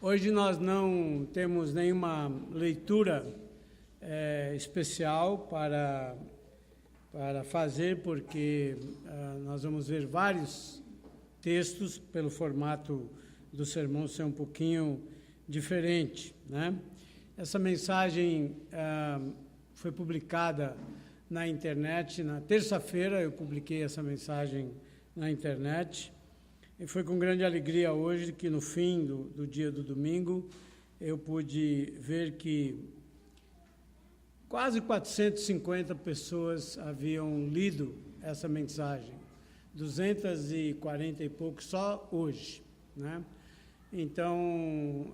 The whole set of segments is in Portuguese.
Hoje nós não temos nenhuma leitura especial para fazer, porque nós vamos ver vários textos, pelo formato do sermão ser um pouquinho diferente, né? Essa mensagem foi publicada na internet, na terça-feira eu publiquei essa mensagem na internet, e foi com grande alegria hoje que no fim do dia do domingo eu pude ver que quase 450 pessoas haviam lido essa mensagem, 240 e poucos só hoje, né? Então,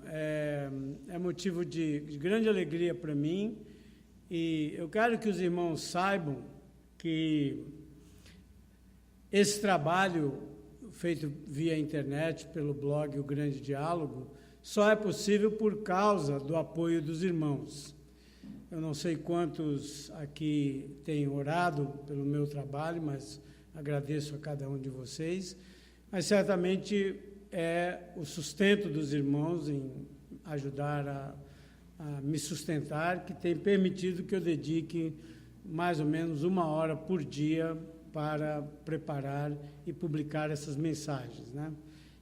é motivo de grande alegria para mim, e eu quero que os irmãos saibam que esse trabalho feito via internet, pelo blog O Grande Diálogo, só é possível por causa do apoio dos irmãos. Eu não sei quantos aqui têm orado pelo meu trabalho, mas agradeço a cada um de vocês, mas certamente é o sustento dos irmãos em ajudar a me sustentar, que tem permitido que eu dedique mais ou menos 1 hora por dia para preparar e publicar essas mensagens, né?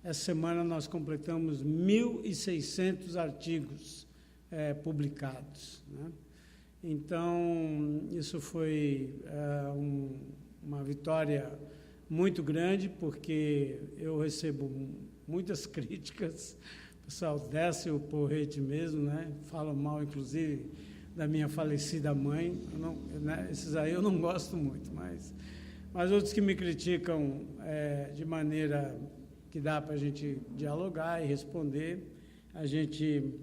Essa semana nós completamos 1.600 artigos publicados, né? Então, isso foi uma vitória muito grande, porque eu recebo muitas críticas, o pessoal desce o porrete mesmo, né? Falam mal, inclusive, da minha falecida mãe. Esses aí eu não gosto muito, mas outros que me criticam de maneira que dá para a gente dialogar e responder, a gente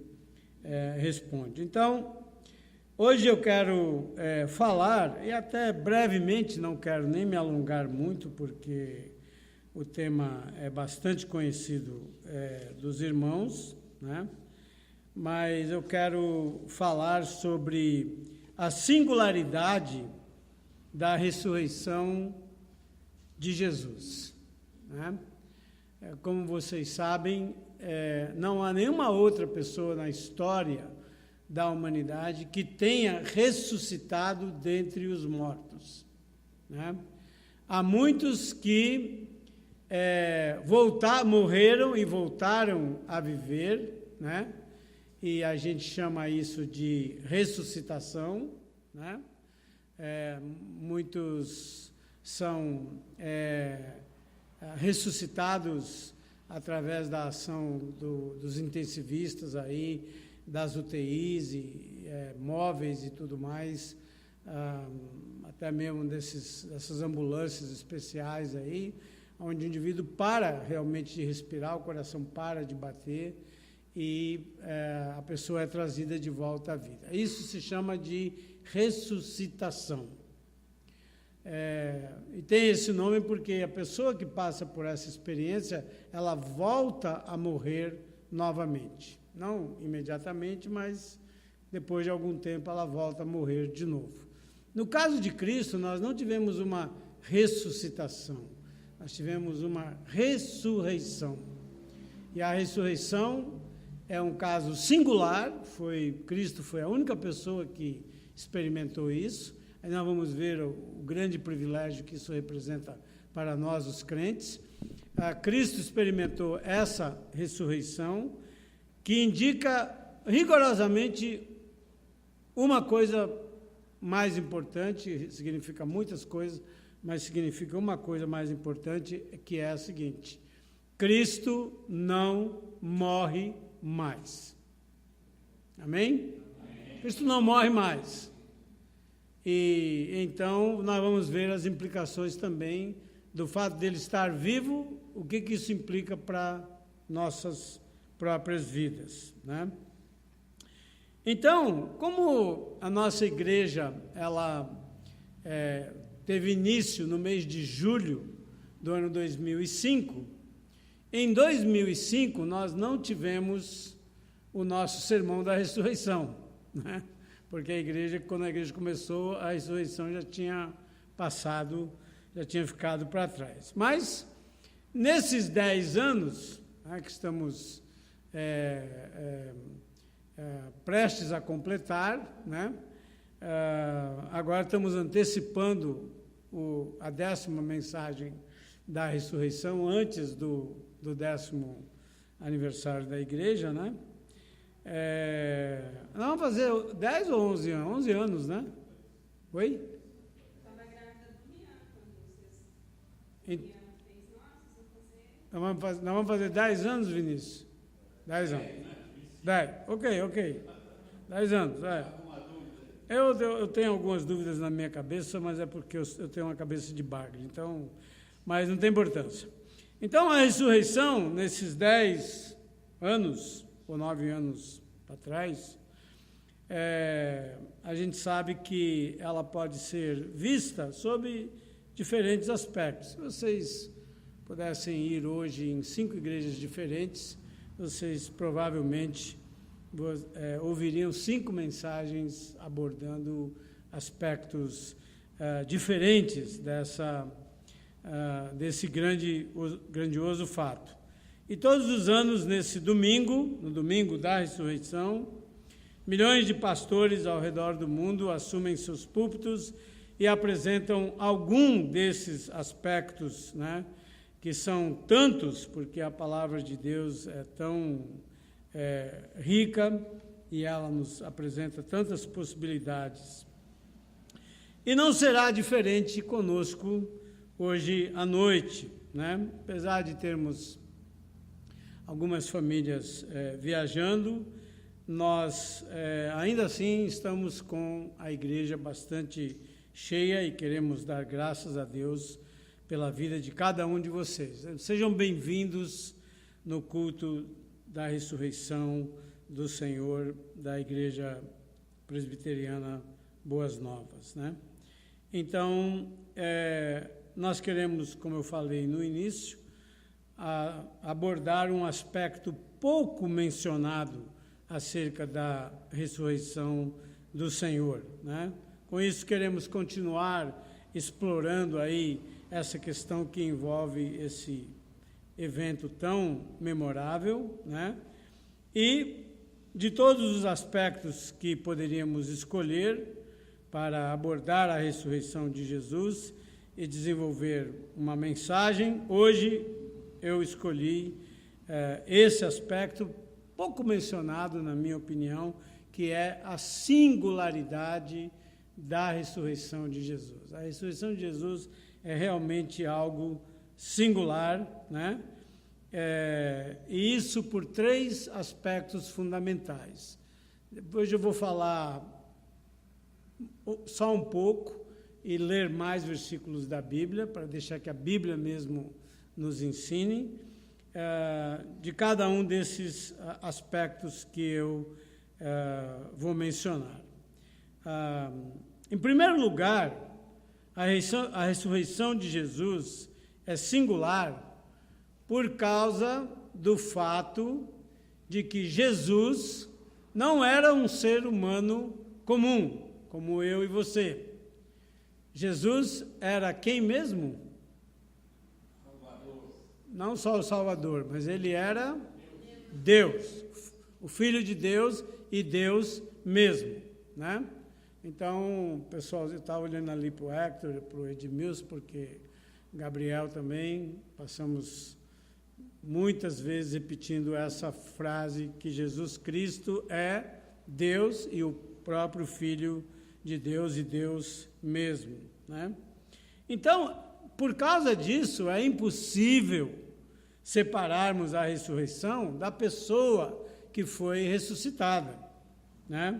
responde. Então, hoje eu quero falar, e até brevemente, não quero nem me alongar muito, porque o tema é bastante conhecido dos irmãos, né? Mas eu quero falar sobre a singularidade da ressurreição de Jesus, né? Como vocês sabem, não há nenhuma outra pessoa na história da humanidade que tenha ressuscitado dentre os mortos, né? Há muitos que morreram e voltaram a viver, né? E a gente chama isso de ressuscitação, né? Muitos são ressuscitados através da ação dos intensivistas aí, das UTIs, móveis e tudo mais, até mesmo dessas ambulâncias especiais aí, onde o indivíduo para realmente de respirar, o coração para de bater e a pessoa é trazida de volta à vida. Isso se chama de ressuscitação. E tem esse nome porque a pessoa que passa por essa experiência, ela volta a morrer novamente. Não imediatamente, mas depois de algum tempo ela volta a morrer de novo. No caso de Cristo, nós não tivemos uma ressuscitação, nós tivemos uma ressurreição. E a ressurreição é um caso singular, Cristo foi a única pessoa que experimentou isso. Aí nós vamos ver o grande privilégio que isso representa para nós, os crentes. Cristo experimentou essa ressurreição, que indica rigorosamente uma coisa mais importante, significa muitas coisas, mas significa uma coisa mais importante, que é a seguinte: Cristo não morre mais. Amém? Amém. Cristo não morre mais. E então nós vamos ver as implicações também do fato dele estar vivo, o que isso implica para nossas próprias vidas, né? Então, como a nossa igreja ela teve início no mês de julho do ano 2005, em 2005 nós não tivemos o nosso sermão da ressurreição, né? Porque quando a igreja começou, a ressurreição já tinha passado, já tinha ficado para trás. Mas, nesses 10 anos, que estamos prestes a completar, né? Agora estamos antecipando a 10ª mensagem da ressurreição, antes do 10º aniversário da igreja, né? Nós vamos fazer 10 ou 11 anos? 11 anos, né? Oi? Estava grávida do Mian, quando vocês... Nós vamos fazer 10 anos, Vinícius? 10 anos. 10, ok. 10 anos, Eu tenho algumas dúvidas na minha cabeça, mas é porque eu tenho uma cabeça de bagre, então, mas não tem importância. Então, a ressurreição, nesses 10 anos, ou 9 anos para trás, a gente sabe que ela pode ser vista sob diferentes aspectos. Se vocês pudessem ir hoje em 5 igrejas diferentes, vocês provavelmente ouviriam 5 mensagens abordando aspectos diferentes desse grandioso fato. E todos os anos, no domingo da ressurreição, milhões de pastores ao redor do mundo assumem seus púlpitos e apresentam algum desses aspectos, né, que são tantos, porque a palavra de Deus é tão rica e ela nos apresenta tantas possibilidades. E não será diferente conosco hoje à noite, né? Apesar de termos algumas famílias viajando, nós ainda assim estamos com a igreja bastante cheia e queremos dar graças a Deus pela vida de cada um de vocês. Sejam bem-vindos no culto da ressurreição do Senhor da Igreja Presbiteriana Boas Novas, né? Então, nós queremos, como eu falei no início, abordar um aspecto pouco mencionado acerca da ressurreição do Senhor, né? Com isso, queremos continuar explorando aí essa questão que envolve esse evento tão memorável, né? E de todos os aspectos que poderíamos escolher para abordar a ressurreição de Jesus e desenvolver uma mensagem, hoje eu escolhi esse aspecto pouco mencionado, na minha opinião, que é a singularidade da ressurreição de Jesus. A ressurreição de Jesus é realmente algo singular, né? E isso por 3 aspectos fundamentais. Depois eu vou falar só um pouco e ler mais versículos da Bíblia, para deixar que a Bíblia mesmo nos ensine, de cada um desses aspectos que eu vou mencionar. Em primeiro lugar, a ressurreição de Jesus é singular por causa do fato de que Jesus não era um ser humano comum, como eu e você. Jesus era quem mesmo? Salvador. Não só o Salvador, mas ele era Deus, o Filho de Deus e Deus mesmo, né? Então, pessoal, eu estava olhando ali para o Hector, para o Edmilson, porque Gabriel também, passamos muitas vezes repetindo essa frase que Jesus Cristo é Deus e o próprio Filho de Deus e Deus mesmo, né? Então, por causa disso, é impossível separarmos a ressurreição da pessoa que foi ressuscitada, né?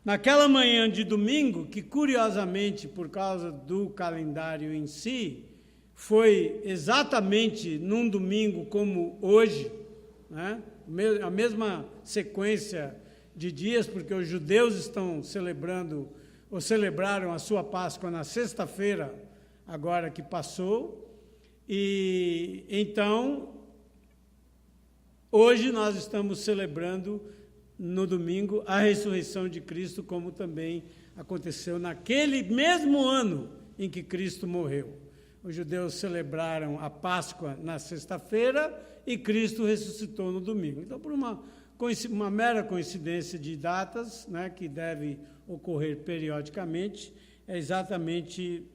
Naquela manhã de domingo, que curiosamente, por causa do calendário em si, foi exatamente num domingo como hoje, né? A mesma sequência de dias, porque os judeus estão celebrando, ou celebraram a sua Páscoa na sexta-feira, agora que passou, e então, hoje nós estamos celebrando, no domingo, a ressurreição de Cristo, como também aconteceu naquele mesmo ano em que Cristo morreu. Os judeus celebraram a Páscoa na sexta-feira e Cristo ressuscitou no domingo. Então, por uma mera coincidência de datas, né, que deve ocorrer periodicamente, é exatamente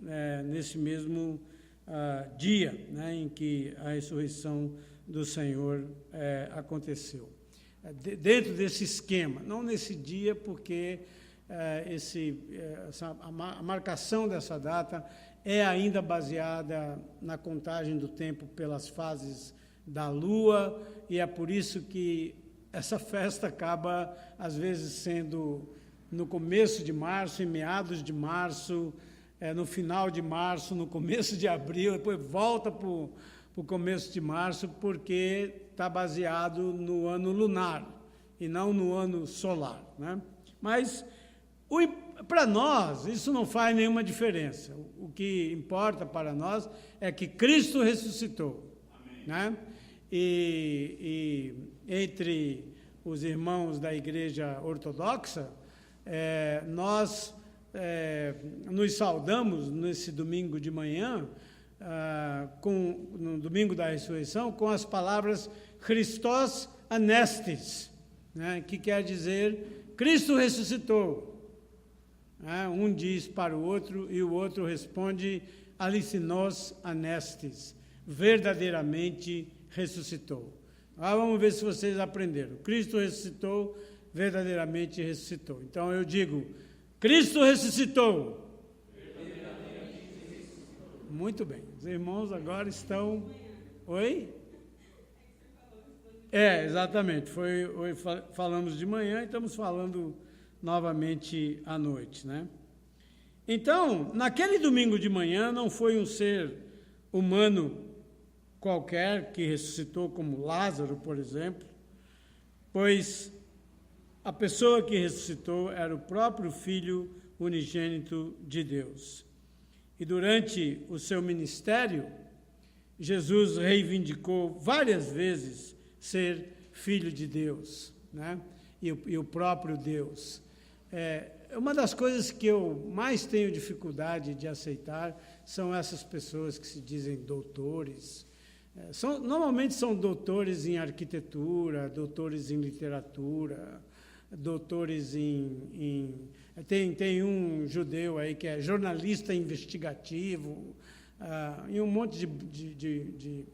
nesse mesmo dia, né, em que a ressurreição do Senhor aconteceu. Dentro desse esquema, não nesse dia, porque a marcação dessa data é ainda baseada na contagem do tempo pelas fases da Lua, e é por isso que essa festa acaba, às vezes, sendo no começo de março, em meados de março, no final de março, no começo de abril, depois volta para o começo de março, porque está baseado no ano lunar e não no ano solar, né? Mas, para nós, isso não faz nenhuma diferença. O que importa para nós é que Cristo ressuscitou. Amém. Né? E entre os irmãos da Igreja Ortodoxa, nós nos saudamos nesse domingo de manhã, no domingo da ressurreição, com as palavras Christos Anestes, né, que quer dizer Cristo ressuscitou. Um diz para o outro e o outro responde alicinos anestes, verdadeiramente ressuscitou. Vamos ver se vocês aprenderam. Cristo ressuscitou, verdadeiramente ressuscitou. Então eu digo, Cristo ressuscitou. Verdadeiramente ressuscitou. Muito bem. Os irmãos agora estão... Oi? Exatamente. Hoje falamos de manhã e estamos falando novamente à noite, né? Então, naquele domingo de manhã, não foi um ser humano qualquer que ressuscitou, como Lázaro, por exemplo, pois a pessoa que ressuscitou era o próprio Filho unigênito de Deus. E durante o seu ministério, Jesus reivindicou várias vezes ser Filho de Deus, né? E o próprio Deus. Uma das coisas que eu mais tenho dificuldade de aceitar são essas pessoas que se dizem doutores. Normalmente são doutores em arquitetura, doutores em literatura, doutores tem um judeu aí que é jornalista investigativo, e um monte de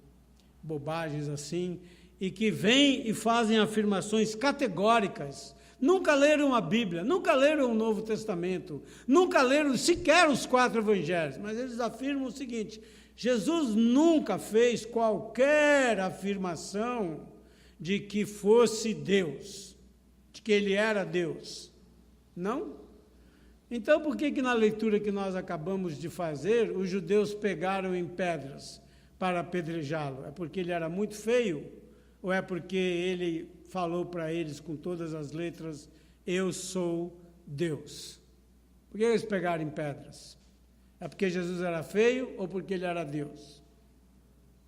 bobagens assim, e que vêm e fazem afirmações categóricas. Nunca leram a Bíblia, nunca leram o Novo Testamento, nunca leram sequer os 4 evangelhos, mas eles afirmam o seguinte: Jesus nunca fez qualquer afirmação de que fosse Deus, de que ele era Deus. Não? Então, por que na leitura que nós acabamos de fazer, os judeus pegaram em pedras para apedrejá-lo? É porque ele era muito feio? Ou é porque ele falou para eles com todas as letras, eu sou Deus? Por que eles pegaram em pedras? É porque Jesus era feio ou porque ele era Deus?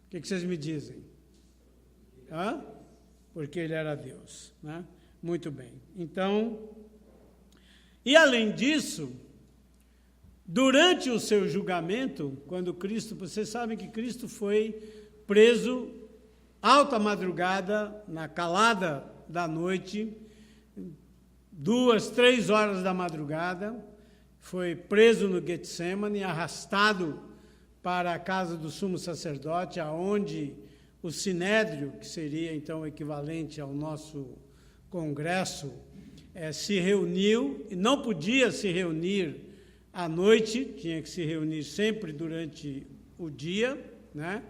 O que vocês me dizem? Porque ele era Deus, né? Muito bem. Então, e além disso, durante o seu julgamento, quando Cristo, vocês sabem que Cristo foi preso alta madrugada, na calada da noite, 2, 3 horas da madrugada, foi preso no Getsemane, arrastado para a casa do sumo sacerdote, aonde o Sinédrio, que seria então equivalente ao nosso Congresso, se reuniu, e não podia se reunir à noite, tinha que se reunir sempre durante o dia, né?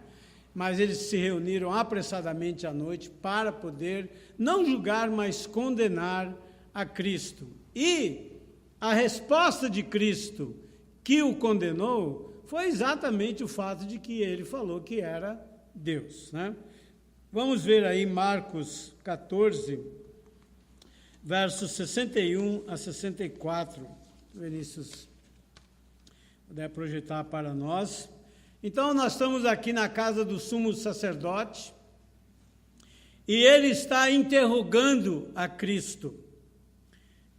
Mas eles se reuniram apressadamente à noite para poder não julgar, mas condenar a Cristo. E a resposta de Cristo que o condenou foi exatamente o fato de que ele falou que era Deus, né? Vamos ver aí Marcos 14, versos 61 a 64. Vinícius, puder projetar para nós. Então, nós estamos aqui na casa do sumo sacerdote e ele está interrogando a Cristo.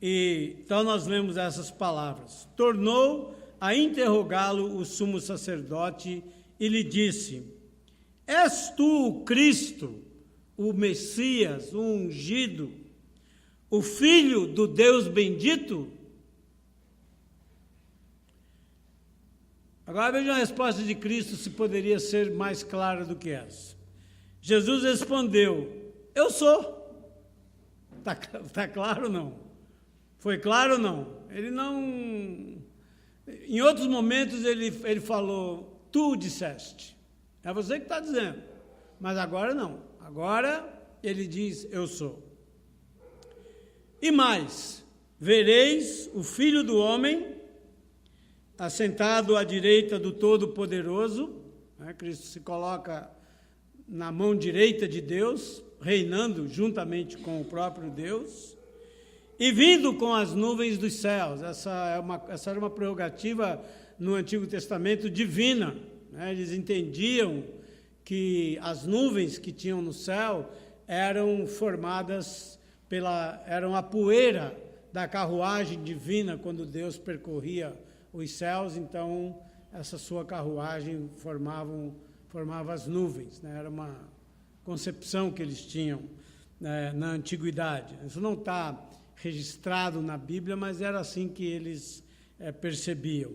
E então nós lemos essas palavras. Tornou a interrogá-lo o sumo sacerdote e lhe disse: És tu o Cristo, o Messias, o ungido, o Filho do Deus bendito? Agora veja a resposta de Cristo, se poderia ser mais clara do que essa. Jesus respondeu: eu sou. Está claro ou não? Foi claro ou não? Ele não... Em outros momentos ele falou: tu disseste. É você que está dizendo. Mas agora não. Agora ele diz: eu sou. E mais, vereis o Filho do Homem assentado à direita do Todo-Poderoso, né? Cristo se coloca na mão direita de Deus, reinando juntamente com o próprio Deus, e vindo com as nuvens dos céus. Essa era uma prerrogativa no Antigo Testamento divina, né? Eles entendiam que as nuvens que tinham no céu eram formadas eram a poeira da carruagem divina quando Deus percorria os céus. Então essa sua carruagem formava as nuvens, né? Era uma concepção que eles tinham, né, na antiguidade. Isso não está registrado na Bíblia, mas era assim que eles percebiam.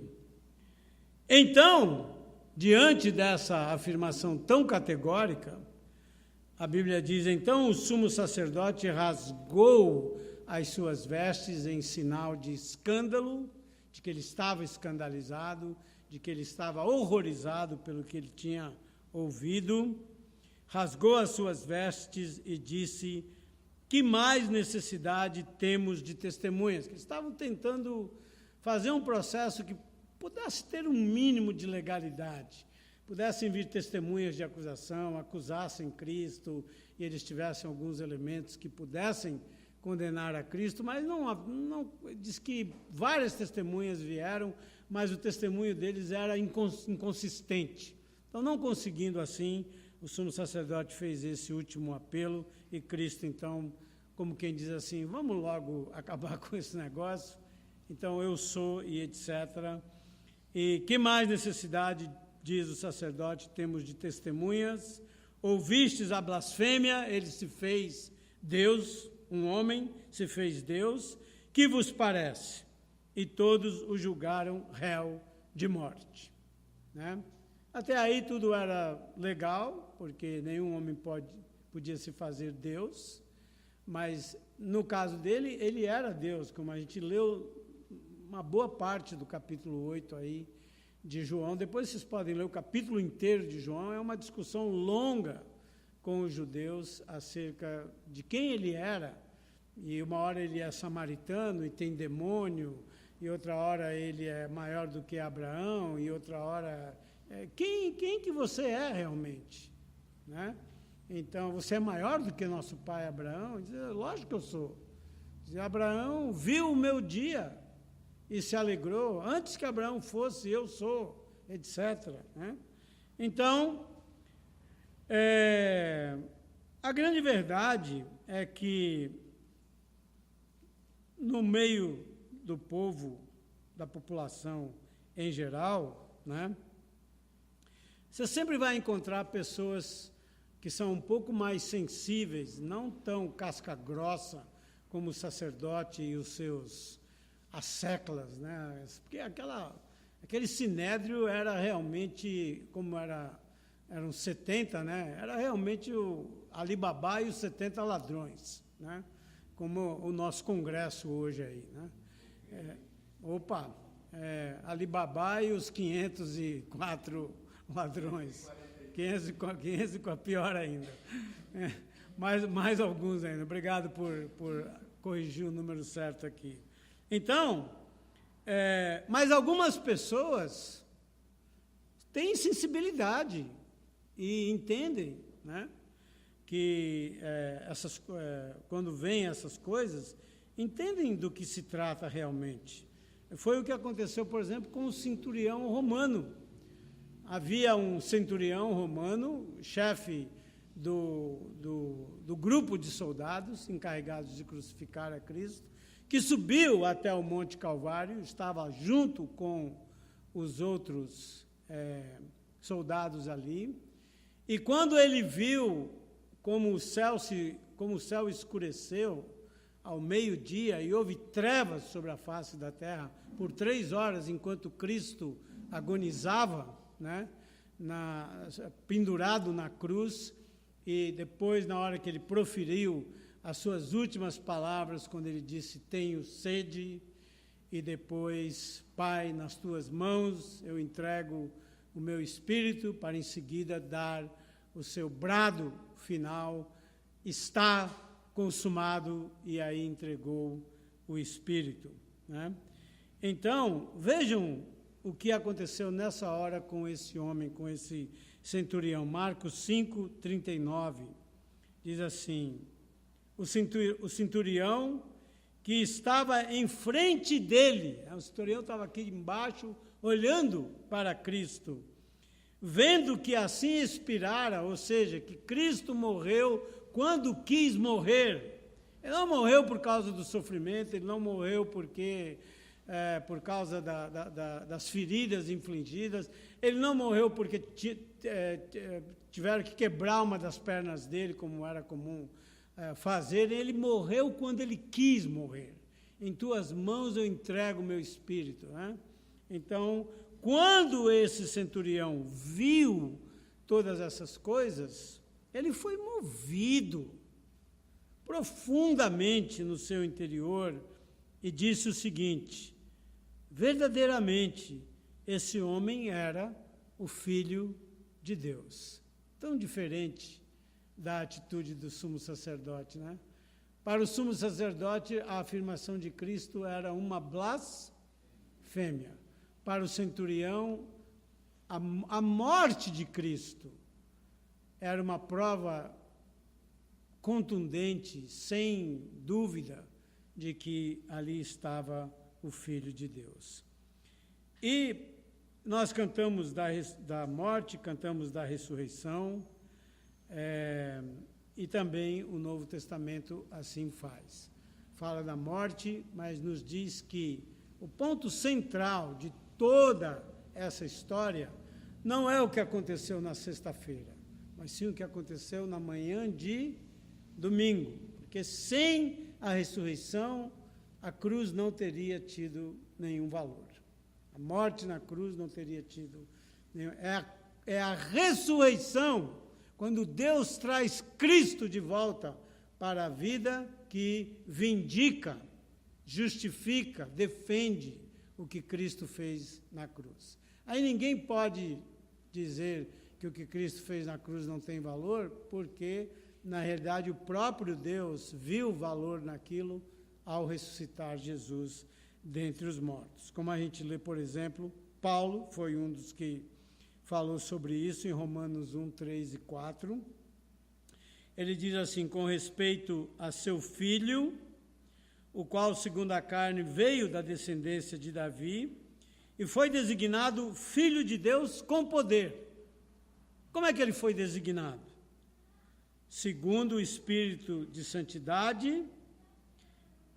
Então, diante dessa afirmação tão categórica, a Bíblia diz: então o sumo sacerdote rasgou as suas vestes em sinal de escândalo, de que ele estava escandalizado, de que ele estava horrorizado pelo que ele tinha ouvido. Rasgou as suas vestes e disse: que mais necessidade temos de testemunhas? Que estavam tentando fazer um processo que pudesse ter um mínimo de legalidade, pudessem vir testemunhas de acusação, acusassem Cristo, e eles tivessem alguns elementos que pudessem condenar a Cristo, mas não diz que várias testemunhas vieram, mas o testemunho deles era inconsistente. Então, não conseguindo assim, o sumo sacerdote fez esse último apelo, e Cristo, então, como quem diz assim: vamos logo acabar com esse negócio, então eu sou, e etc. E que mais necessidade, diz o sacerdote, temos de testemunhas? Ouvistes a blasfêmia, ele se fez Deus, um homem se fez Deus, que vos parece? E todos o julgaram réu de morte. Né? Até aí tudo era legal, porque nenhum homem podia se fazer Deus, mas no caso dele, ele era Deus, como a gente leu uma boa parte do capítulo 8 aí de João. Depois vocês podem ler o capítulo inteiro de João, é uma discussão longa com os judeus acerca de quem ele era, e uma hora ele é samaritano e tem demônio, e outra hora ele é maior do que Abraão, e outra hora... Quem que você é realmente? Né? Então, você é maior do que nosso pai Abraão? Diz: lógico que eu sou. Diz: Abraão viu o meu dia e se alegrou. Antes que Abraão fosse, eu sou, etc. Né? Então, a grande verdade é que, no meio do povo, da população em geral, né, você sempre vai encontrar pessoas que são um pouco mais sensíveis, não tão casca grossa como o sacerdote e os seus asseclas, né? Porque aquele sinédrio era realmente, como eram 70, né? Era realmente o Ali Babá e os 70 ladrões, né? Como o nosso congresso hoje aí, né? Ali Babá e os 504 ladrões. 500 pior ainda. Mais alguns ainda. Obrigado por corrigir o número certo aqui. Então, mas algumas pessoas têm sensibilidade e entendem, né, que quando vêm essas coisas, entendem do que se trata realmente. Foi o que aconteceu, por exemplo, com o centurião romano. Havia um centurião romano, chefe do grupo de soldados encarregados de crucificar a Cristo, que subiu até o Monte Calvário, estava junto com os outros soldados ali, e quando ele viu como o céu escureceu ao meio-dia e houve trevas sobre a face da terra por 3 horas, enquanto Cristo agonizava, né, pendurado na cruz, e depois, na hora que ele proferiu as suas últimas palavras, quando ele disse, tenho sede, e depois, Pai, nas tuas mãos eu entrego o meu espírito, para em seguida dar o seu brado final, está consumado, e aí entregou o espírito, né? Então, vejam o que aconteceu nessa hora com esse homem, com esse centurião. Marcos 5:39, diz assim, o centurião que estava em frente dele, o centurião estava aqui embaixo, olhando para Cristo, vendo que assim expirara, ou seja, que Cristo morreu quando quis morrer. Ele não morreu por causa do sofrimento, ele não morreu porque por causa das feridas infligidas, ele não morreu porque tiveram que quebrar uma das pernas dele, como era comum fazer. Ele morreu quando ele quis morrer. Em tuas mãos eu entrego o meu espírito, né? Então, quando esse centurião viu todas essas coisas, ele foi movido profundamente no seu interior e disse o seguinte, verdadeiramente, esse homem era o Filho de Deus. Tão diferente da atitude do sumo sacerdote, né? Para o sumo sacerdote, a afirmação de Cristo era uma blasfêmia. Para o centurião, a morte de Cristo era uma prova contundente, sem dúvida, de que ali estava o Filho de Deus. E nós cantamos da morte, cantamos da ressurreição, e também o Novo Testamento assim faz. Fala da morte, mas nos diz que o ponto central de toda essa história não é o que aconteceu na sexta-feira, mas sim o que aconteceu na manhã de domingo, porque sem a ressurreição, a cruz não teria tido nenhum valor. A morte na cruz não teria tido nenhum... É a ressurreição, quando Deus traz Cristo de volta para a vida, que vindica, justifica, defende o que Cristo fez na cruz. Aí ninguém pode dizer que o que Cristo fez na cruz não tem valor, porque, na realidade, o próprio Deus viu valor naquilo ao ressuscitar Jesus dentre os mortos. Como a gente lê, por exemplo, Paulo foi um dos que falou sobre isso em Romanos 1, 3 e 4. Ele diz assim, com respeito a seu filho, o qual, segundo a carne, veio da descendência de Davi, e foi designado Filho de Deus com poder. Como é que ele foi designado? Segundo o Espírito de Santidade,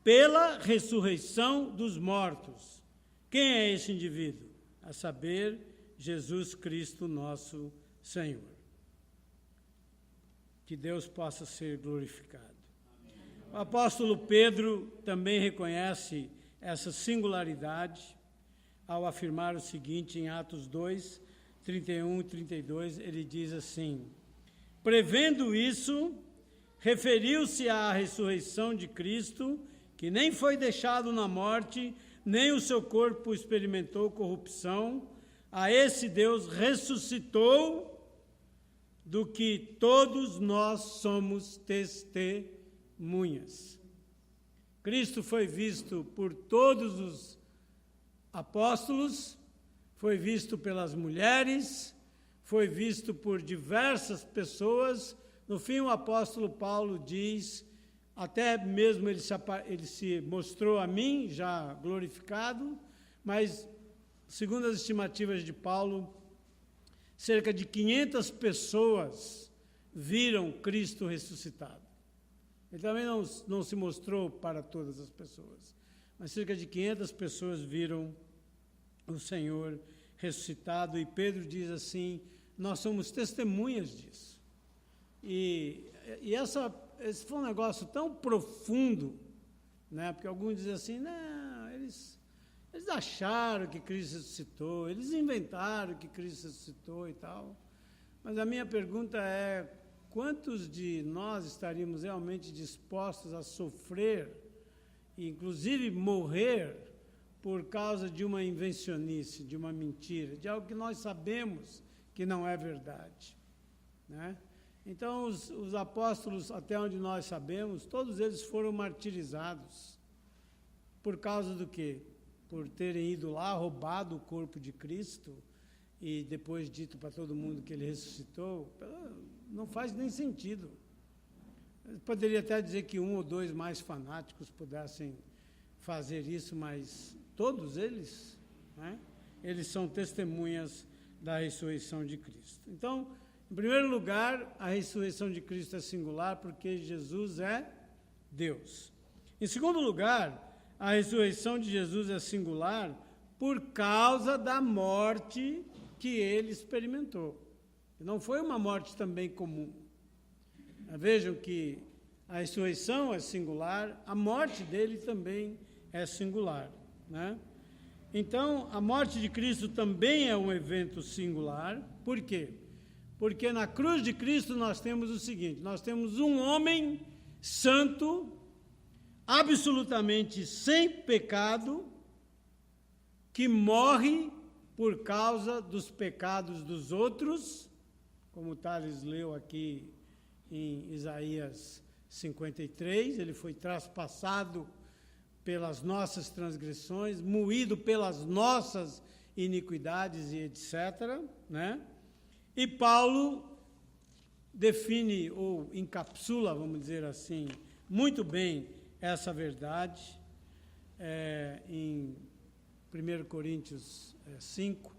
pela ressurreição dos mortos. Quem é esse indivíduo? A saber, Jesus Cristo, nosso Senhor. Que Deus possa ser glorificado. O apóstolo Pedro também reconhece essa singularidade ao afirmar o seguinte em Atos 2, 31 e 32, ele diz assim, prevendo isso, referiu-se à ressurreição de Cristo, que nem foi deixado na morte, nem o seu corpo experimentou corrupção, a esse Deus ressuscitou, do que todos nós somos testemunhas. Cristo foi visto por todos os apóstolos, foi visto pelas mulheres, foi visto por diversas pessoas. No fim, o apóstolo Paulo diz, até mesmo ele se mostrou a mim, já glorificado, mas, segundo as estimativas de Paulo, cerca de 500 pessoas viram Cristo ressuscitado. Ele também não se mostrou para todas as pessoas, mas cerca de 500 pessoas viram o Senhor ressuscitado, e Pedro diz assim, nós somos testemunhas disso. E esse foi um negócio tão profundo, né? Porque alguns dizem assim, não, eles acharam que Cristo ressuscitou, eles inventaram que Cristo ressuscitou e tal. Mas a minha pergunta é, quantos de nós estaríamos realmente dispostos a sofrer, e inclusive morrer, por causa de uma invencionice, de uma mentira, de algo que nós sabemos que não é verdade, né? Então, os apóstolos, até onde nós sabemos, todos eles foram martirizados. Por causa do quê? Por terem ido lá, roubado o corpo de Cristo e depois dito para todo mundo que ele ressuscitou. Não faz nem sentido. Eu poderia até dizer que um ou dois mais fanáticos pudessem fazer isso, mas todos eles, né, eles são testemunhas da ressurreição de Cristo. Então, em primeiro lugar, a ressurreição de Cristo é singular porque Jesus é Deus. Em segundo lugar, a ressurreição de Jesus é singular por causa da morte que ele experimentou. Não foi uma morte também comum. Vejam que a ressurreição é singular, a morte dele também é singular, né? Então, a morte de Cristo também é um evento singular. Por quê? Porque na cruz de Cristo nós temos o seguinte, nós temos um homem santo, absolutamente sem pecado, que morre por causa dos pecados dos outros, como o Thales leu aqui em Isaías 53, ele foi traspassado pelas nossas transgressões, moído pelas nossas iniquidades e etc., né? E Paulo define, ou encapsula, vamos dizer assim, muito bem essa verdade em 1 Coríntios 5,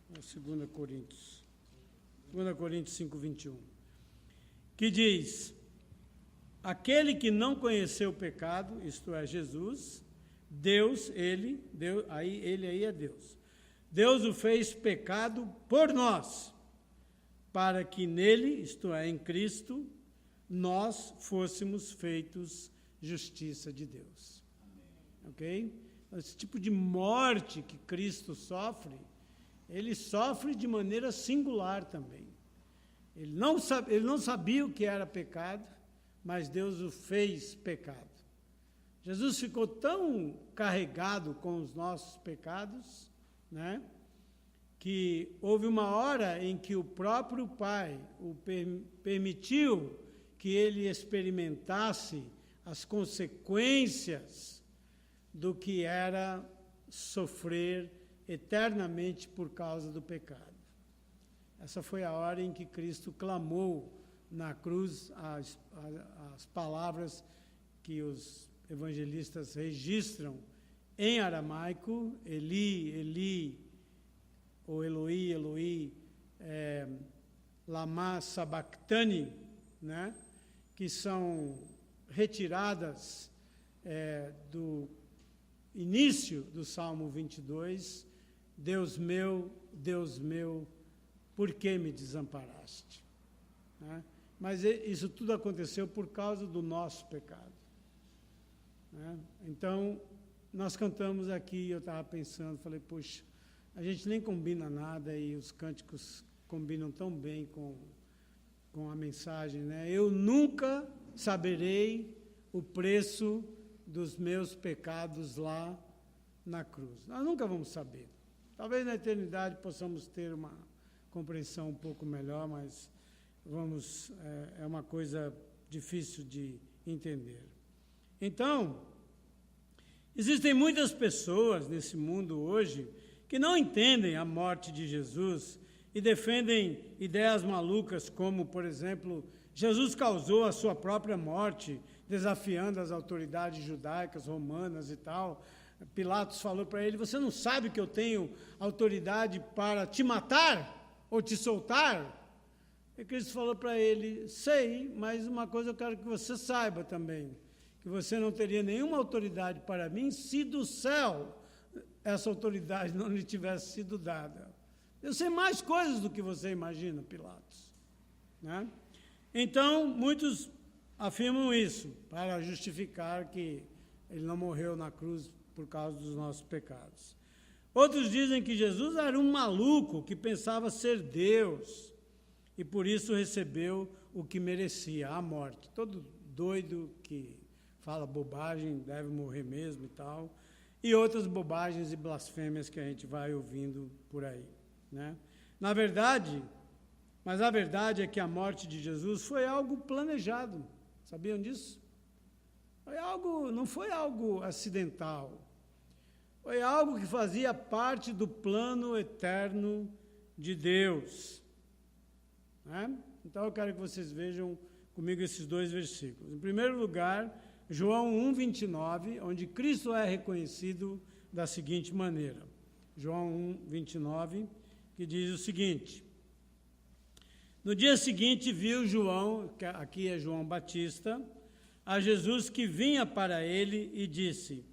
ou 2 Coríntios 5, 21, que diz, aquele que não conheceu o pecado, isto é, Jesus, Deus, aí é Deus. Deus o fez pecado por nós, para que nele, isto é, em Cristo, nós fôssemos feitos justiça de Deus. Amém. Ok? Esse tipo de morte que Cristo sofre, ele sofre de maneira singular também. Ele não sabia o que era pecado, mas Deus o fez pecado. Jesus ficou tão carregado com os nossos pecados, né, que houve uma hora em que o próprio Pai o permitiu que ele experimentasse as consequências do que era sofrer eternamente por causa do pecado. Essa foi a hora em que Cristo clamou na cruz as palavras que os evangelistas registram em aramaico, Eli, Eli, ou Eloi, Eloi, lama sabachthani, né? Que são retiradas do início do Salmo 22, Deus meu, por que me desamparaste? Né? Mas isso tudo aconteceu por causa do nosso pecado. Né? Então, nós cantamos aqui, eu estava pensando, falei, puxa, a gente nem combina nada e os cânticos combinam tão bem com a mensagem, né? Eu nunca saberei o preço dos meus pecados lá na cruz. Nós nunca vamos saber. Talvez na eternidade possamos ter uma compreensão um pouco melhor, mas é uma coisa difícil de entender. Então, existem muitas pessoas nesse mundo hoje que não entendem a morte de Jesus e defendem ideias malucas como, por exemplo, Jesus causou a sua própria morte, desafiando as autoridades judaicas, romanas e tal. Pilatos falou para ele, você não sabe que eu tenho autoridade para te matar ou te soltar? E Cristo falou para ele, sei, mas uma coisa eu quero que você saiba também, que você não teria nenhuma autoridade para mim se do céu essa autoridade não lhe tivesse sido dada. Eu sei mais coisas do que você imagina, Pilatos. Né? Então, muitos afirmam isso, para justificar que ele não morreu na cruz por causa dos nossos pecados. Outros dizem que Jesus era um maluco que pensava ser Deus e por isso recebeu o que merecia, a morte. Todo doido que fala bobagem deve morrer mesmo e tal. E outras bobagens e blasfêmias que a gente vai ouvindo por aí, né? Mas a verdade é que a morte de Jesus foi algo planejado. Sabiam disso? Não foi algo acidental. Foi algo que fazia parte do plano eterno de Deus, né? Então eu quero que vocês vejam comigo esses dois versículos. Em primeiro lugar, João 1:29, onde Cristo é reconhecido da seguinte maneira. João 1:29, que diz o seguinte: no dia seguinte viu João, que aqui é João Batista, a Jesus que vinha para ele e disse: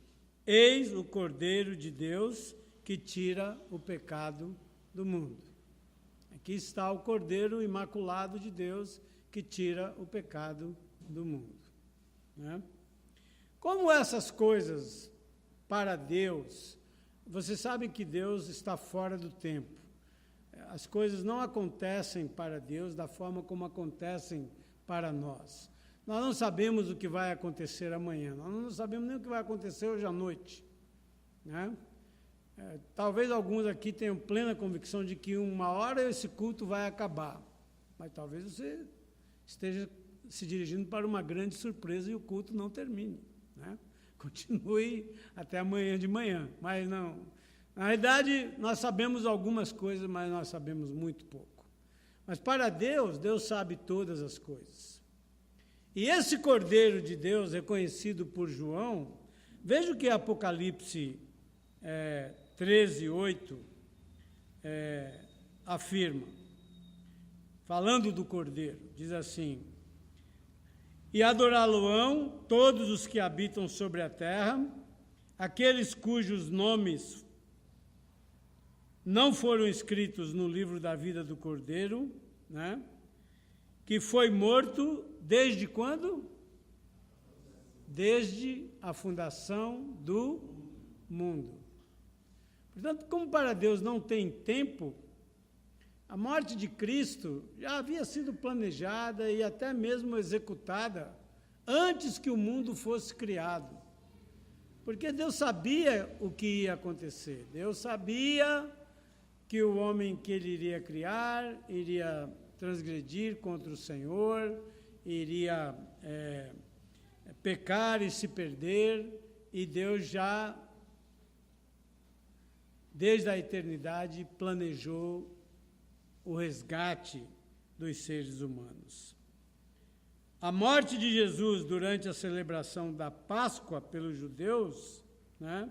eis o Cordeiro de Deus que tira o pecado do mundo. Aqui está o Cordeiro imaculado de Deus que tira o pecado do mundo, né? Como essas coisas para Deus, vocês sabem que Deus está fora do tempo. As coisas não acontecem para Deus da forma como acontecem para nós. Nós não sabemos o que vai acontecer amanhã, nós não sabemos nem o que vai acontecer hoje à noite, né? Talvez alguns aqui tenham plena convicção de que uma hora esse culto vai acabar, mas talvez você esteja se dirigindo para uma grande surpresa e o culto não termine, né? Continue até amanhã de manhã, mas não. Na realidade, nós sabemos algumas coisas, mas nós sabemos muito pouco. Mas para Deus, Deus sabe todas as coisas. E esse Cordeiro de Deus, reconhecido por João, veja o que Apocalipse 13:8 afirma, falando do Cordeiro, diz assim: e adorá-lo-ão todos os que habitam sobre a terra, aqueles cujos nomes não foram escritos no livro da vida do Cordeiro, né? Que foi morto desde quando? Desde a fundação do mundo. Portanto, como para Deus não tem tempo, a morte de Cristo já havia sido planejada e até mesmo executada antes que o mundo fosse criado. Porque Deus sabia o que ia acontecer. Deus sabia que o homem que ele iria criar iria transgredir contra o Senhor, iria pecar e se perder, e Deus já, desde a eternidade, planejou o resgate dos seres humanos. A morte de Jesus durante a celebração da Páscoa pelos judeus, né,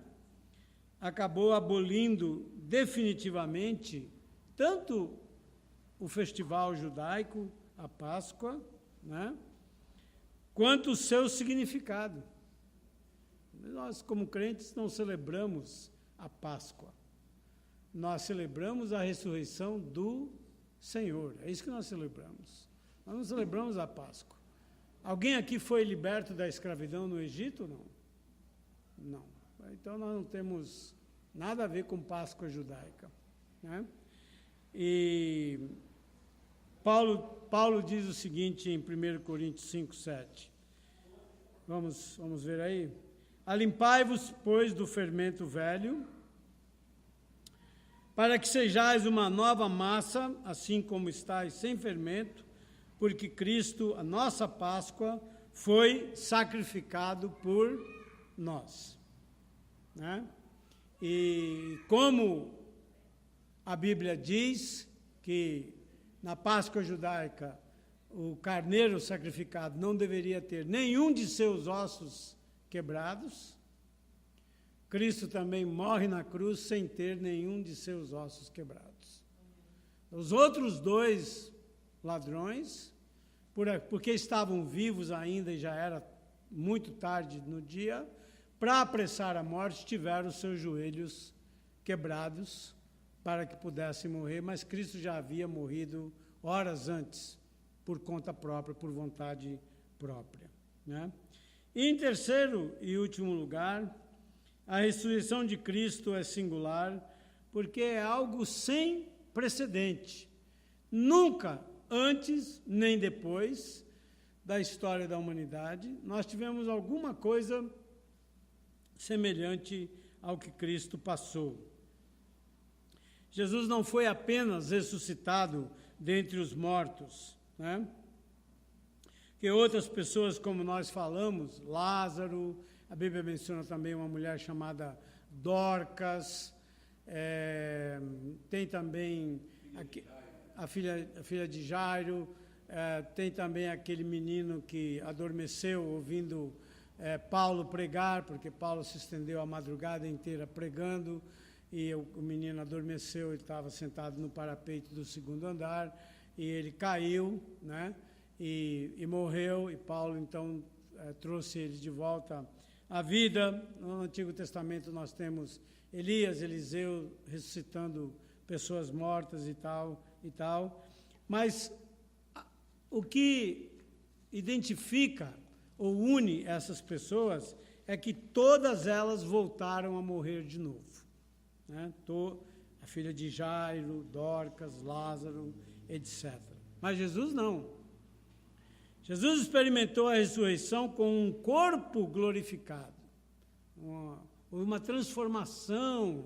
acabou abolindo definitivamente tanto o festival judaico, a Páscoa, né, quanto o seu significado. Nós, como crentes, não celebramos a Páscoa. Nós celebramos a ressurreição do Senhor. É isso que nós celebramos. Nós não celebramos a Páscoa. Alguém aqui foi liberto da escravidão no Egito? Não. Não. Então, nós não temos nada a ver com Páscoa judaica, né? E Paulo diz o seguinte em 1 Coríntios 5:7. Vamos ver aí. Alimpai-vos, pois, do fermento velho, para que sejais uma nova massa, assim como estáis sem fermento, porque Cristo, a nossa Páscoa, foi sacrificado por nós, né? E como a Bíblia diz que na Páscoa judaica o carneiro sacrificado não deveria ter nenhum de seus ossos quebrados, Cristo também morre na cruz sem ter nenhum de seus ossos quebrados. Os outros dois ladrões, porque estavam vivos ainda e já era muito tarde no dia, para apressar a morte, tiveram os seus joelhos quebrados para que pudessem morrer, mas Cristo já havia morrido horas antes por conta própria, por vontade própria, né? E em terceiro e último lugar, a ressurreição de Cristo é singular, porque é algo sem precedente. Nunca antes nem depois da história da humanidade nós tivemos alguma coisa semelhante ao que Cristo passou. Jesus não foi apenas ressuscitado dentre os mortos, né? Que outras pessoas, como nós falamos, Lázaro, a Bíblia menciona também uma mulher chamada Dorcas, tem também a filha de Jairo, tem também aquele menino que adormeceu ouvindo Paulo pregar, porque Paulo se estendeu a madrugada inteira pregando, e o menino adormeceu, ele estava sentado no parapeito do segundo andar, e ele caiu, né? E morreu, e Paulo então trouxe ele de volta à vida. No Antigo Testamento nós temos Elias, Eliseu ressuscitando pessoas mortas e tal, mas o que identifica ou une essas pessoas é que todas elas voltaram a morrer de novo, né? A filha de Jairo, Dorcas, Lázaro, etc. Mas Jesus não. Jesus experimentou a ressurreição com um corpo glorificado, uma transformação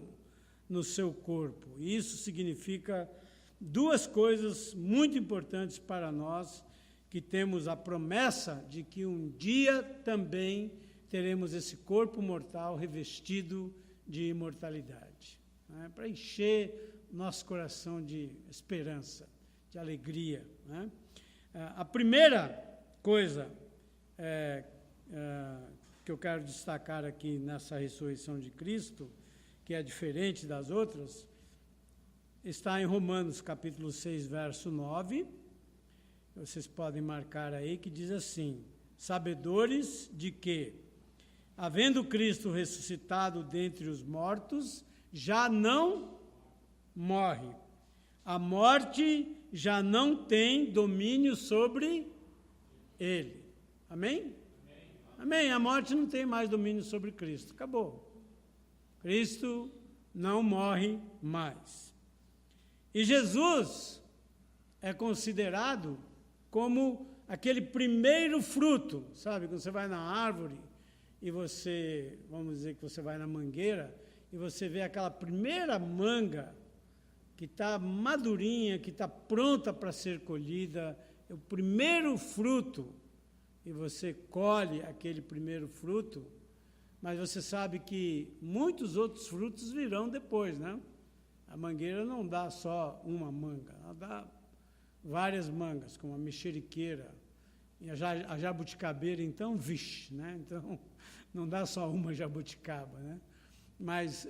no seu corpo. E isso significa duas coisas muito importantes para nós, que temos a promessa de que um dia também teremos esse corpo mortal revestido de imortalidade, né? Para encher nosso coração de esperança, de alegria, né? A primeira coisa que eu quero destacar aqui nessa ressurreição de Cristo, que é diferente das outras, está em Romanos capítulo 6, verso 9, vocês podem marcar aí, que diz assim: sabedores de que, havendo Cristo ressuscitado dentre os mortos, já não morre, a morte já não tem domínio sobre ele. Amém? Amém. A morte não tem mais domínio sobre Cristo. Acabou. Cristo não morre mais. E Jesus é considerado como aquele primeiro fruto, sabe? Quando você vai na árvore e você, vamos dizer que você vai na mangueira e você vê aquela primeira manga que está madurinha, que está pronta para ser colhida, é o primeiro fruto, e você colhe aquele primeiro fruto, mas você sabe que muitos outros frutos virão depois, né? A mangueira não dá só uma manga, ela dá várias mangas, como a mexeriqueira, e a jabuticabeira, então, vixe, né? Então, não dá só uma jabuticaba, né? Mas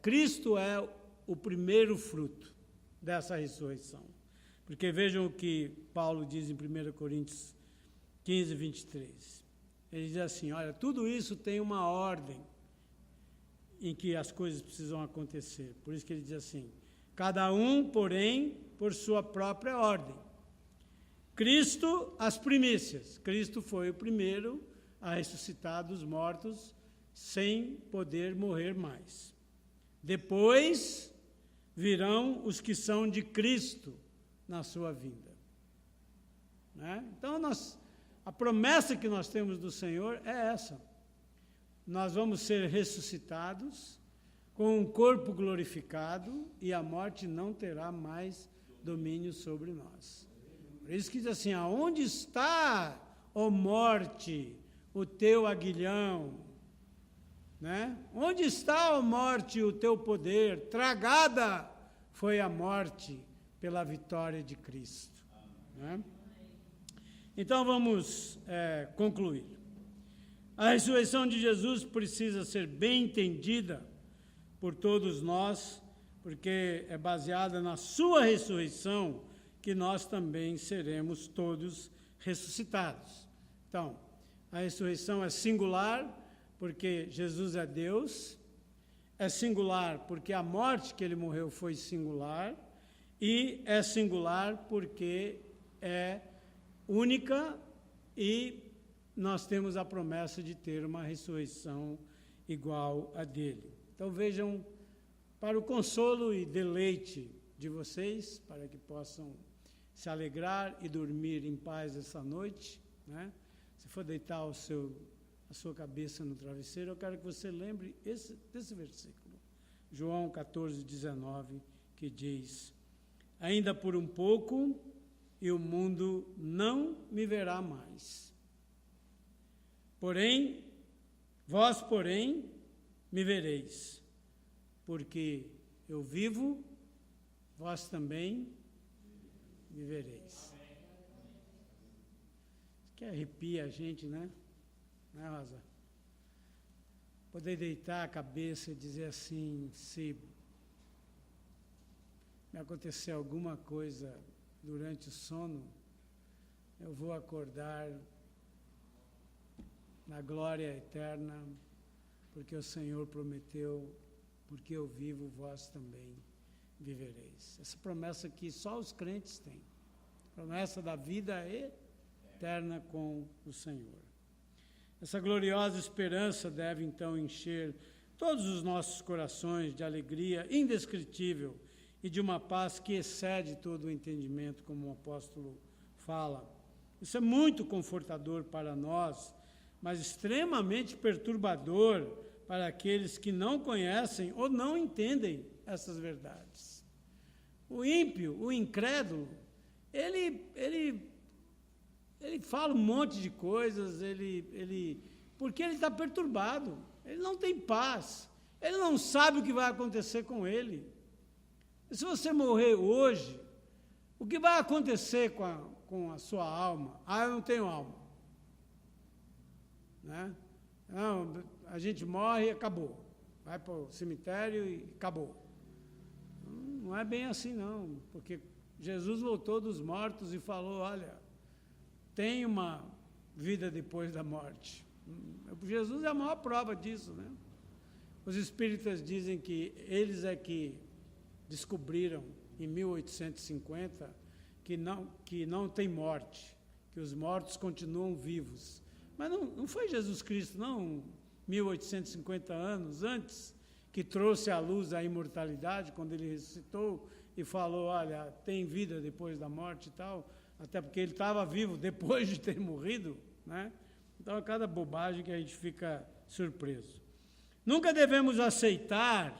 Cristo é o primeiro fruto dessa ressurreição. Porque vejam o que Paulo diz em 1 Coríntios 15, 23. Ele diz assim: olha, tudo isso tem uma ordem em que as coisas precisam acontecer. Por isso que ele diz assim: cada um, porém, por sua própria ordem. Cristo, as primícias. Cristo foi o primeiro a ressuscitar dos mortos sem poder morrer mais. Depois virão os que são de Cristo na sua vinda, né? Então, a promessa que nós temos do Senhor é essa: nós vamos ser ressuscitados com um corpo glorificado e a morte não terá mais domínio sobre nós. Por isso que diz assim: aonde está, ó morte, o teu aguilhão? Né? Onde está, ó morte, o teu poder? Tragada foi a morte pela vitória de Cristo. Né? Então vamos concluir. A ressurreição de Jesus precisa ser bem entendida por todos nós, porque é baseada na sua ressurreição que nós também seremos todos ressuscitados. Então, a ressurreição é singular, porque Jesus é Deus, é singular porque a morte que ele morreu foi singular, e é singular porque é única e nós temos a promessa de ter uma ressurreição igual a dele. Então vejam, para o consolo e deleite de vocês, para que possam se alegrar e dormir em paz essa noite, né? Se for deitar a sua cabeça no travesseiro, eu quero que você lembre desse versículo, João 14, 19, que diz: ainda por um pouco e o mundo não me verá mais. Vós, porém, me vereis, porque eu vivo, vós também me vereis. Isso que arrepia a gente, né? Né, Rosa? Poder deitar a cabeça e dizer assim, se me acontecer alguma coisa durante o sono, eu vou acordar na glória eterna, porque o Senhor prometeu, porque eu vivo, vós também vivereis. Essa promessa que só os crentes têm, promessa da vida eterna com o Senhor. Essa gloriosa esperança deve então encher todos os nossos corações de alegria indescritível e de uma paz que excede todo o entendimento, como o apóstolo fala. Isso é muito confortador para nós, mas extremamente perturbador para aqueles que não conhecem ou não entendem essas verdades. O ímpio, o incrédulo, ele fala um monte de coisas, porque ele está perturbado, ele não tem paz, ele não sabe o que vai acontecer com ele. E se você morrer hoje, o que vai acontecer com a sua alma? Eu não tenho alma. Né? Não, a gente morre e acabou. Vai para o cemitério e acabou. Não é bem assim, não, porque Jesus voltou dos mortos e falou, olha, tem uma vida depois da morte. Jesus é a maior prova disso, né? Os espíritas dizem que eles é que descobriram em 1850 que não tem morte, que os mortos continuam vivos. Mas não foi Jesus Cristo, não, 1850 anos antes, que trouxe à luz a imortalidade, quando ele ressuscitou e falou, olha, tem vida depois da morte e tal, até porque ele estava vivo depois de ter morrido, né? Então, a cada bobagem que a gente fica surpreso. Nunca devemos aceitar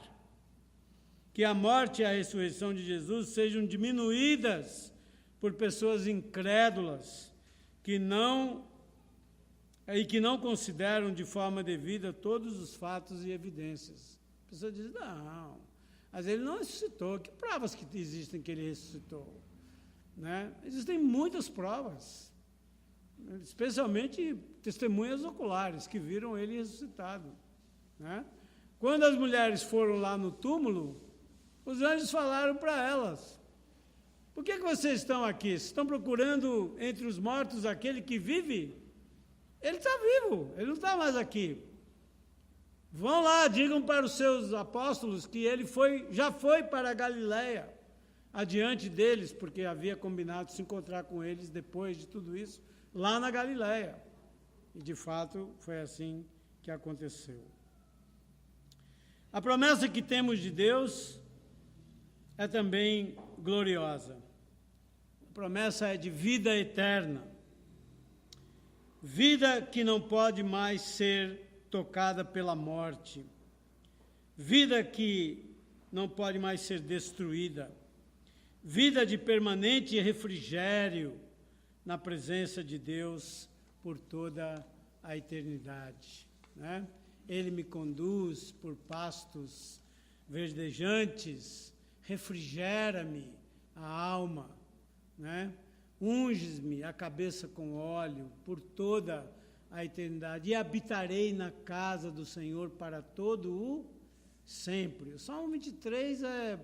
que a morte e a ressurreição de Jesus sejam diminuídas por pessoas incrédulas que não consideram de forma devida todos os fatos e evidências. A pessoa diz, não, mas ele não ressuscitou. Que provas que existem que ele ressuscitou? Né? Existem muitas provas, especialmente testemunhas oculares que viram ele ressuscitado. Né? Quando as mulheres foram lá no túmulo, os anjos falaram para elas, por que vocês estão aqui? Vocês estão procurando entre os mortos aquele que vive? Ele está vivo, ele não está mais aqui. Vão lá, digam para os seus apóstolos que ele já foi para a Galileia, adiante deles, porque havia combinado se encontrar com eles depois de tudo isso, lá na Galileia. E, de fato, foi assim que aconteceu. A promessa que temos de Deus é também gloriosa. A promessa é de vida eterna. Vida que não pode mais ser tocada pela morte. Vida que não pode mais ser destruída. Vida de permanente refrigério na presença de Deus por toda a eternidade. Né? Ele me conduz por pastos verdejantes, refrigera-me a alma, né? Unges-me a cabeça com óleo por toda a eternidade, e habitarei na casa do Senhor para todo o sempre. O Salmo 23 é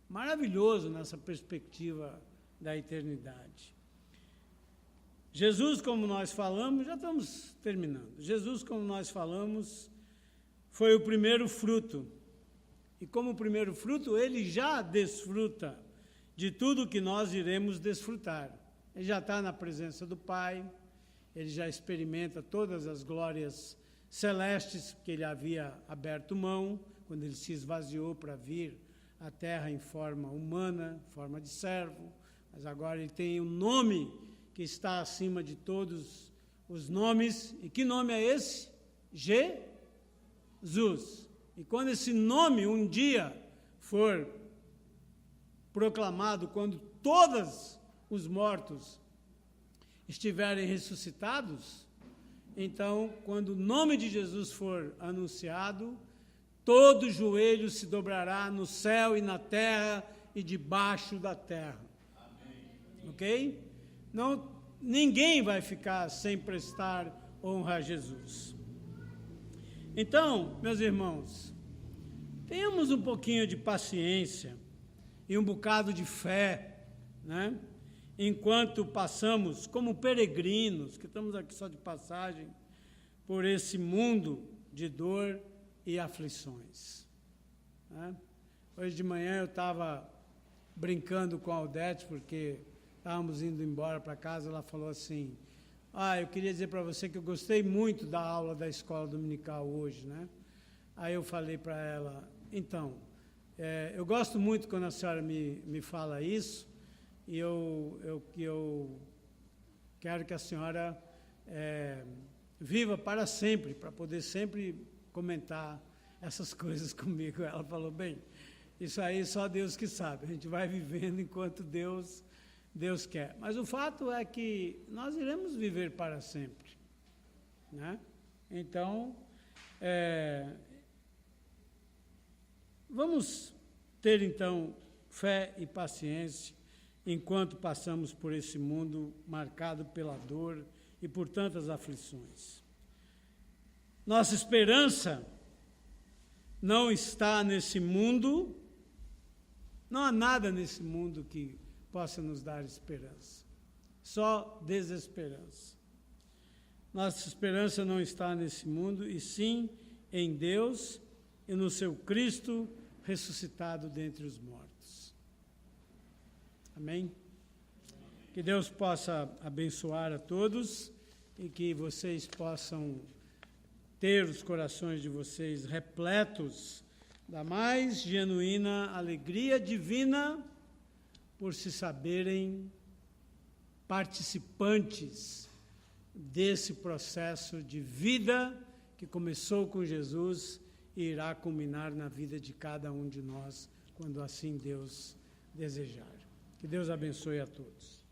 maravilhoso nessa perspectiva da eternidade. Jesus, como nós falamos, já estamos terminando. Jesus, como nós falamos, foi o primeiro fruto. E como primeiro fruto, ele já desfruta de tudo que nós iremos desfrutar. ele já está na presença do Pai, ele já experimenta todas as glórias celestes que ele havia aberto mão, quando ele se esvaziou para vir à terra em forma humana, forma de servo, mas agora ele tem um nome que está acima de todos os nomes. E que nome é esse? Jesus. E quando esse nome um dia for proclamado, quando todos os mortos estiverem ressuscitados, então, quando o nome de Jesus for anunciado, todo joelho se dobrará no céu e na terra e debaixo da terra. Amém. Ok? Não, ninguém vai ficar sem prestar honra a Jesus. Então, meus irmãos, tenhamos um pouquinho de paciência e um bocado de fé, né? Enquanto passamos como peregrinos, que estamos aqui só de passagem, por esse mundo de dor e aflições. Né? Hoje de manhã eu estava brincando com a Aldete, porque estávamos indo embora para casa, ela falou assim, eu queria dizer para você que eu gostei muito da aula da escola dominical hoje, né? Aí eu falei para ela, então, eu gosto muito quando a senhora me fala isso, e eu quero que a senhora viva para sempre, para poder sempre comentar essas coisas comigo. Ela falou, bem, isso aí só Deus que sabe, a gente vai vivendo enquanto Deus quer. Mas o fato é que nós iremos viver para sempre, né? Então, vamos ter então fé e paciência enquanto passamos por esse mundo marcado pela dor e por tantas aflições. Nossa esperança não está nesse mundo, não há nada nesse mundo que possa nos dar esperança, só desesperança. Nossa esperança não está nesse mundo, e sim em Deus e no seu Cristo ressuscitado dentre os mortos. Amém? Que Deus possa abençoar a todos e que vocês possam ter os corações de vocês repletos da mais genuína alegria divina por se saberem participantes desse processo de vida que começou com Jesus e irá culminar na vida de cada um de nós, quando assim Deus desejar. Que Deus abençoe a todos.